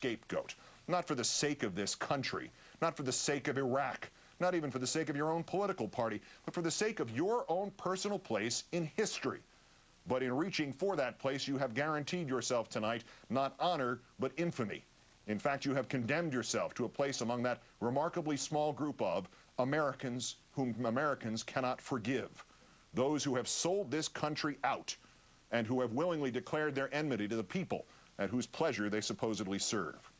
scapegoat, not for the sake of this country, not for the sake of Iraq, not even for the sake of your own political party, but for the sake of your own personal place in history. But in reaching for that place, you have guaranteed yourself tonight not honor, but infamy. In fact, you have condemned yourself to a place among that remarkably small group of Americans whom Americans cannot forgive. Those who have sold this country out and who have willingly declared their enmity to the people at whose pleasure they supposedly serve.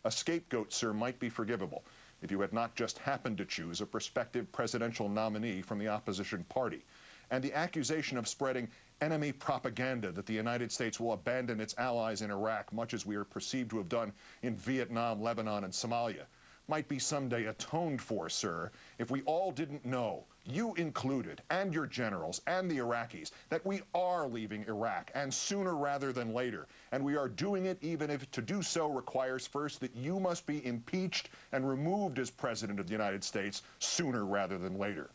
A scapegoat, sir, might be forgivable if you had not just happened to choose a prospective presidential nominee from the opposition party. And the accusation of spreading enemy propaganda that the United States will abandon its allies in Iraq, much as we are perceived to have done in Vietnam, Lebanon, and Somalia, might be someday atoned for, sir, if we all didn't know, you included, and your generals, and the Iraqis, that we are leaving Iraq, and sooner rather than later. And we are doing it even if to do so requires first that you must be impeached and removed as President of the United States sooner rather than later.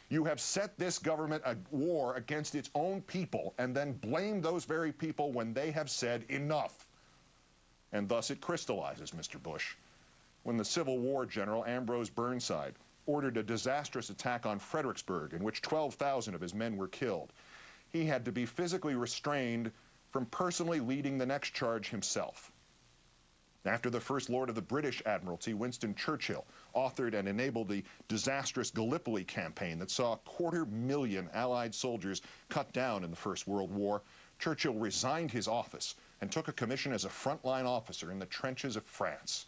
You have set this government a war against its own people and then blamed those very people when they have said enough. And thus it crystallizes, Mr. Bush. When the Civil War general Ambrose Burnside ordered a disastrous attack on Fredericksburg in which 12,000 of his men were killed, he had to be physically restrained from personally leading the next charge himself. After the First Lord of the British Admiralty, Winston Churchill, authored and enabled the disastrous Gallipoli campaign that saw 250,000 Allied soldiers cut down in the First World War, Churchill resigned his office and took a commission as a frontline officer in the trenches of France.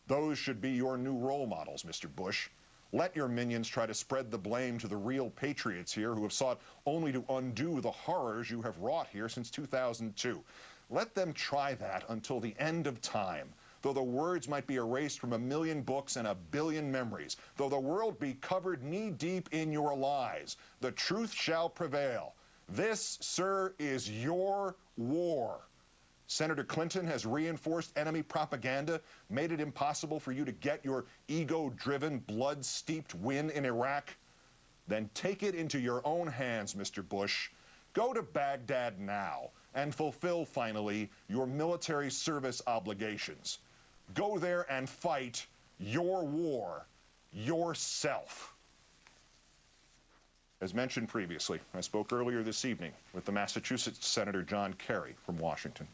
Those should be your new role models, Mr. Bush. Let your minions try to spread the blame to the real patriots here who have sought only to undo the horrors you have wrought here since 2002. Let them try that until the end of time, though the words might be erased from 1,000,000 books and 1,000,000,000 memories, though the world be covered knee-deep in your lies, the truth shall prevail. This, sir, is your war. Senator Clinton has reinforced enemy propaganda, made it impossible for you to get your ego-driven, blood-steeped win in Iraq. Then take it into your own hands, Mr. Bush. Go to Baghdad now and fulfill, finally, your military service obligations. Go there and fight your war yourself. As mentioned previously, I spoke earlier this evening with the Massachusetts Senator John Kerry from Washington.